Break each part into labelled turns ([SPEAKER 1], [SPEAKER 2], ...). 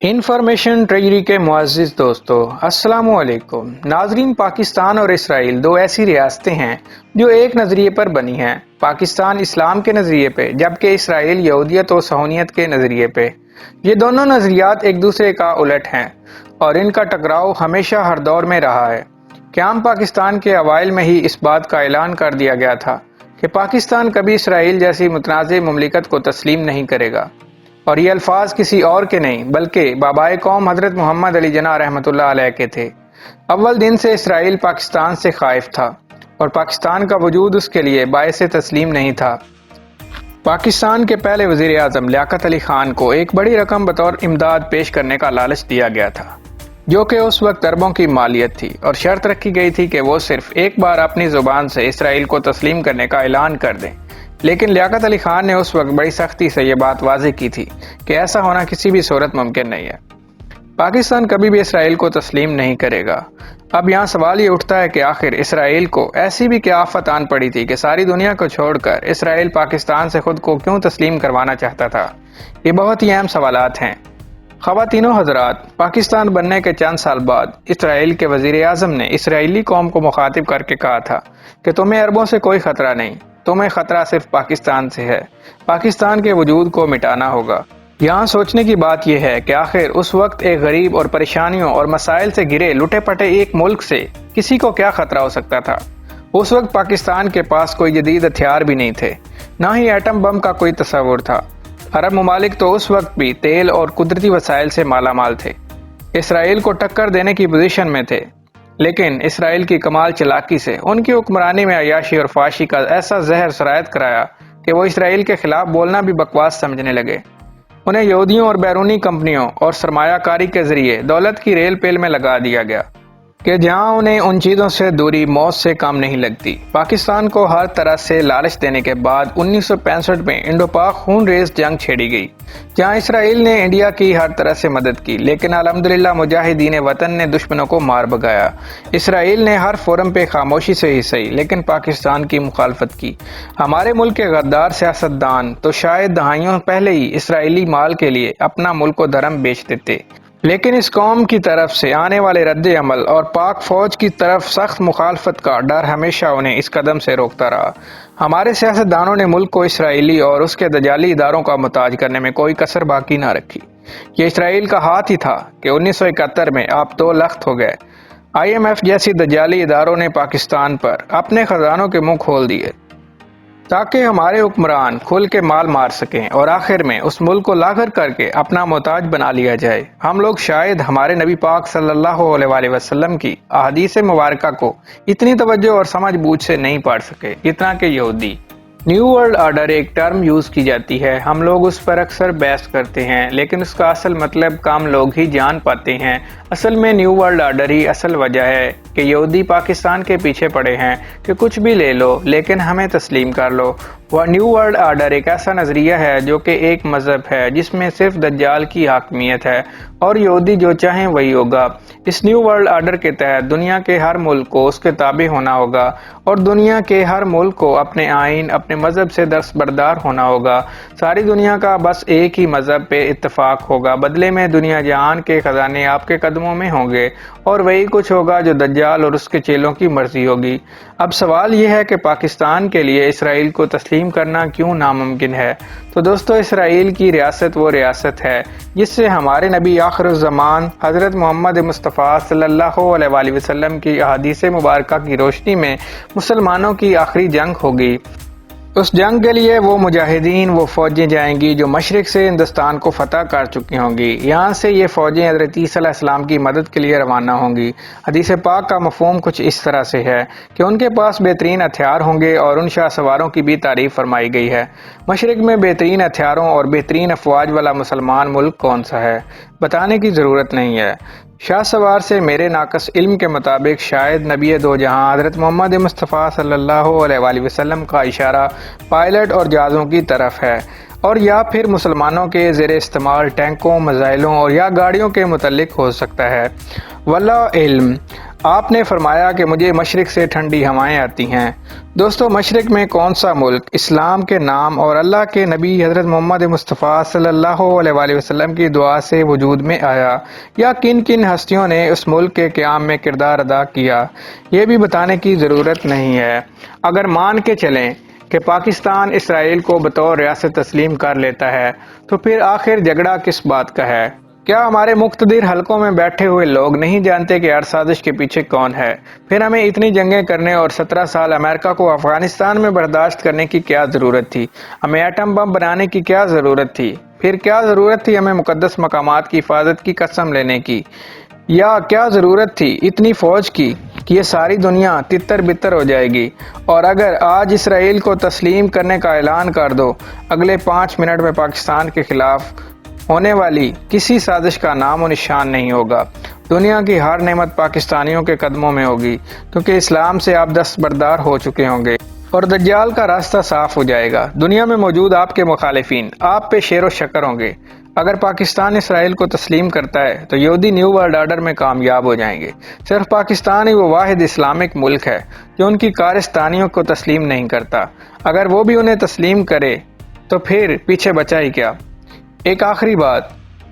[SPEAKER 1] Information treasury کے معزز دوستو السلام علیکم ناظرین، پاکستان اور اسرائیل دو ایسی ریاستیں ہیں جو ایک نظریے پر بنی ہیں۔ پاکستان اسلام کے نظریے پہ، جبکہ اسرائیل یہودیت و صہیونیت کے نظریے پہ۔ یہ دونوں نظریات ایک دوسرے کا الٹ ہیں اور ان کا ٹکراؤ ہمیشہ ہر دور میں رہا ہے۔ قیام پاکستان کے اوائل میں ہی اس بات کا اعلان کر دیا گیا تھا کہ پاکستان کبھی اسرائیل جیسی متنازع مملکت کو تسلیم نہیں کرے گا، اور یہ الفاظ کسی اور کے نہیں بلکہ بابائے قوم حضرت محمد علی جناح رحمۃ اللہ علیہ کے تھے۔ اول دن سے اسرائیل پاکستان سے خائف تھا اور پاکستان کا وجود اس کے لیے باعث تسلیم نہیں تھا۔ پاکستان کے پہلے وزیر اعظم لیاقت علی خان کو ایک بڑی رقم بطور امداد پیش کرنے کا لالچ دیا گیا تھا، جو کہ اس وقت اربوں کی مالیت تھی، اور شرط رکھی گئی تھی کہ وہ صرف ایک بار اپنی زبان سے اسرائیل کو تسلیم کرنے کا اعلان کر دیں۔ لیکن لیاقت علی خان نے اس وقت بڑی سختی سے یہ بات واضح کی تھی کہ ایسا ہونا کسی بھی صورت ممکن نہیں ہے۔ پاکستان کبھی بھی اسرائیل کو تسلیم نہیں کرے گا۔ اب یہاں سوال یہ اٹھتا ہے کہ آخر اسرائیل کو ایسی بھی کیا آفت آن پڑی تھی کہ ساری دنیا کو چھوڑ کر اسرائیل پاکستان سے خود کو کیوں تسلیم کروانا چاہتا تھا؟ یہ بہت ہی اہم سوالات ہیں۔ خواتین و حضرات، پاکستان بننے کے چند سال بعد اسرائیل کے وزیر اعظم نے اسرائیلی قوم کو مخاطب کر کے کہا تھا کہ تمہیں عربوں سے کوئی خطرہ نہیں، تمہیں خطرہ صرف پاکستان سے ہے۔ پاکستان کے وجود کو مٹانا ہوگا۔ یہاں سوچنے کی بات یہ ہے کہ آخر اس وقت ایک غریب اور پریشانیوں اور مسائل سے گھرے لٹے پٹے ایک ملک سے کسی کو کیا خطرہ ہو سکتا تھا؟ اس وقت پاکستان کے پاس کوئی جدید ہتھیار بھی نہیں تھے، نہ ہی ایٹم بم کا کوئی تصور تھا۔ عرب ممالک تو اس وقت بھی تیل اور قدرتی وسائل سے مالا مال تھے، اسرائیل کو ٹکر دینے کی پوزیشن میں تھے۔ لیکن اسرائیل کی کمال چلاکی سے ان کی حکمرانی میں عیاشی اور فحاشی کا ایسا زہر سرایت کرایا کہ وہ اسرائیل کے خلاف بولنا بھی بکواس سمجھنے لگے۔ انہیں یہودیوں اور بیرونی کمپنیوں اور سرمایہ کاری کے ذریعے دولت کی ریل پیل میں لگا دیا گیا کہ جہاں انہیں ان چیزوں سے دوری موت سے کم نہیں لگتی۔ پاکستان کو ہر طرح سے لالچ دینے کے بعد 1965 میں انڈو پاک خون ریز جنگ چھیڑی گئی، جہاں اسرائیل نے انڈیا کی ہر طرح سے مدد کی، لیکن الحمدللہ مجاہدین وطن نے دشمنوں کو مار بھگایا۔ اسرائیل نے ہر فورم پہ خاموشی سے ہی صحیح لیکن پاکستان کی مخالفت کی۔ ہمارے ملک کے غدار سیاستدان تو شاید دہائیوں پہلے ہی اسرائیلی مال کے لیے اپنا ملک و دھرم بیچ دیتے، لیکن اس قوم کی طرف سے آنے والے رد عمل اور پاک فوج کی طرف سخت مخالفت کا ڈر ہمیشہ انہیں اس قدم سے روکتا رہا۔ ہمارے سیاستدانوں نے ملک کو اسرائیلی اور اس کے دجالی اداروں کا محتاج کرنے میں کوئی کسر باقی نہ رکھی۔ یہ اسرائیل کا ہاتھ ہی تھا کہ 1971 میں آپ دو لخت ہو گئے۔ IMF جیسی دجالی اداروں نے پاکستان پر اپنے خزانوں کے منہ کھول دیے تاکہ ہمارے حکمران کھل کے مال مار سکیں اور آخر میں اس ملک کو لاغر کر کے اپنا محتاج بنا لیا جائے۔ ہم لوگ شاید ہمارے نبی پاک صلی اللہ علیہ وآلہ وسلم کی احادیث مبارکہ کو اتنی توجہ اور سمجھ بوجھ سے نہیں پڑھ سکے جتنا کہ یہودی۔ نیو ورلڈ آرڈر ایک ٹرم یوز کی جاتی ہے، ہم لوگ اس پر اکثر بحث کرتے ہیں، لیکن اس کا اصل مطلب کم لوگ ہی جان پاتے ہیں۔ اصل میں نیو ورلڈ آرڈر ہی اصل وجہ ہے کہ یہودی پاکستان کے پیچھے پڑے ہیں کہ کچھ بھی لے لو لیکن ہمیں تسلیم کر لو۔ وہ نیو ورلڈ آرڈر ایک ایسا نظریہ ہے جو کہ ایک مذہب ہے جس میں صرف دجال کی حاکمیت ہے اور یہودی جو چاہیں وہی ہوگا۔ اس نیو ورلڈ آرڈر کے تحت دنیا کے ہر ملک کو اس کے تابع ہونا ہوگا اور دنیا کے ہر ملک کو اپنے آئین، اپنے مذہب سے دستبردار ہونا ہوگا۔ ساری دنیا کا بس ایک ہی مذہب پہ اتفاق ہوگا، بدلے میں دنیا جہان کے خزانے آپ کے قدموں میں ہوں گے اور وہی کچھ ہوگا جو دجال اور اس کے چیلوں کی مرضی ہوگی۔ اب سوال یہ ہے کہ پاکستان کے لیے اسرائیل کو تسلیم کرنا کیوں ناممکن ہے؟ تو دوستو، اسرائیل کی ریاست وہ ریاست ہے جس سے ہمارے نبی آخر الزمان حضرت محمد مصطفیٰ صلی اللہ علیہ وآلہ وسلم کی احادیث مبارکہ کی روشنی میں مسلمانوں کی آخری جنگ ہوگی۔ اس جنگ کے لیے وہ مجاہدین، وہ فوجیں جائیں گی جو مشرق سے ہندوستان کو فتح کر چکی ہوں گی۔ یہاں سے یہ فوجیں حضرت عیسیٰ علیہ السلام کی مدد کے لیے روانہ ہوں گی۔ حدیث پاک کا مفہوم کچھ اس طرح سے ہے کہ ان کے پاس بہترین ہتھیار ہوں گے، اور ان شاہ سواروں کی بھی تعریف فرمائی گئی ہے۔ مشرق میں بہترین ہتھیاروں اور بہترین افواج والا مسلمان ملک کون سا ہے؟ بتانے کی ضرورت نہیں ہے۔ شاہ سوار سے میرے ناقص علم کے مطابق شاید نبی دو جہاں حضرت محمد مصطفیٰ صلی اللہ علیہ وآلہ وسلم کا اشارہ پائلٹ اور جہازوں کی طرف ہے، اور یا پھر مسلمانوں کے زیر استعمال ٹینکوں، میزائلوں اور یا گاڑیوں کے متعلق ہو سکتا ہے۔ واللہ علم۔ آپ نے فرمایا کہ مجھے مشرق سے ٹھنڈی ہوائیں آتی ہیں۔ دوستو، مشرق میں کون سا ملک اسلام کے نام اور اللہ کے نبی حضرت محمد مصطفیٰ صلی اللہ علیہ وآلہ وسلم کی دعا سے وجود میں آیا، یا کن کن ہستیوں نے اس ملک کے قیام میں کردار ادا کیا، یہ بھی بتانے کی ضرورت نہیں ہے۔ اگر مان کے چلیں کہ پاکستان اسرائیل کو بطور ریاست تسلیم کر لیتا ہے تو پھر آخر جھگڑا کس بات کا ہے؟ کیا ہمارے مقتدر حلقوں میں بیٹھے ہوئے لوگ نہیں جانتے کہ ہر سازش کے پیچھے کون ہے؟ پھر ہمیں اتنی جنگیں کرنے اور 17 سال امریکہ کو افغانستان میں برداشت کرنے کی کیا ضرورت تھی؟ ہمیں ایٹم بم بنانے کی کیا ضرورت تھی؟ پھر کیا ضرورت تھی ہمیں مقدس مقامات کی حفاظت کی قسم لینے کی؟ یا کیا ضرورت تھی اتنی فوج کی کہ یہ ساری دنیا تتر بتر ہو جائے گی؟ اور اگر آج اسرائیل کو تسلیم کرنے کا اعلان کر دو، اگلے 5 منٹ میں پاکستان کے خلاف ہونے والی کسی سازش کا نام و نشان نہیں ہوگا۔ دنیا کی ہر نعمت پاکستانیوں کے قدموں میں ہوگی، کیونکہ اسلام سے آپ دستبردار ہو چکے ہوں گے اور دجال کا راستہ صاف ہو جائے گا۔ دنیا میں موجود آپ کے مخالفین آپ پہ شیر و شکر ہوں گے۔ اگر پاکستان اسرائیل کو تسلیم کرتا ہے تو یہودی نیو ورلڈ آرڈر میں کامیاب ہو جائیں گے۔ صرف پاکستان ہی وہ واحد اسلامک ملک ہے جو ان کی کارستانیوں کو تسلیم نہیں کرتا۔ اگر وہ بھی انہیں تسلیم کرے تو پھر پیچھے بچا ہی کیا؟ ایک آخری بات،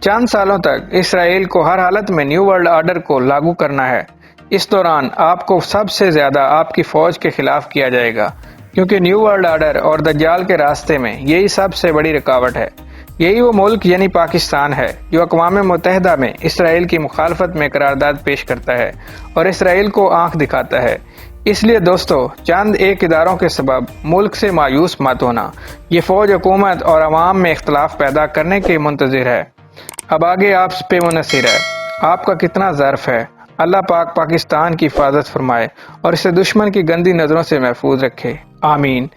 [SPEAKER 1] چند سالوں تک اسرائیل کو ہر حالت میں نیو ورلڈ آرڈر کو لاگو کرنا ہے۔ اس دوران آپ کو سب سے زیادہ آپ کی فوج کے خلاف کیا جائے گا، کیونکہ نیو ورلڈ آرڈر اور دجال کے راستے میں یہی سب سے بڑی رکاوٹ ہے۔ یہی وہ ملک یعنی پاکستان ہے جو اقوام متحدہ میں اسرائیل کی مخالفت میں قرارداد پیش کرتا ہے اور اسرائیل کو آنکھ دکھاتا ہے۔ اس لیے دوستو، چند ایک اداروں کے سبب ملک سے مایوس مت ہونا۔ یہ فوج حکومت اور عوام میں اختلاف پیدا کرنے کے منتظر ہے۔ اب آگے آپ پہ منحصر ہے، آپ کا کتنا ظرف ہے۔ اللہ پاک پاکستان کی حفاظت فرمائے اور اسے دشمن کی گندی نظروں سے محفوظ رکھے، آمین۔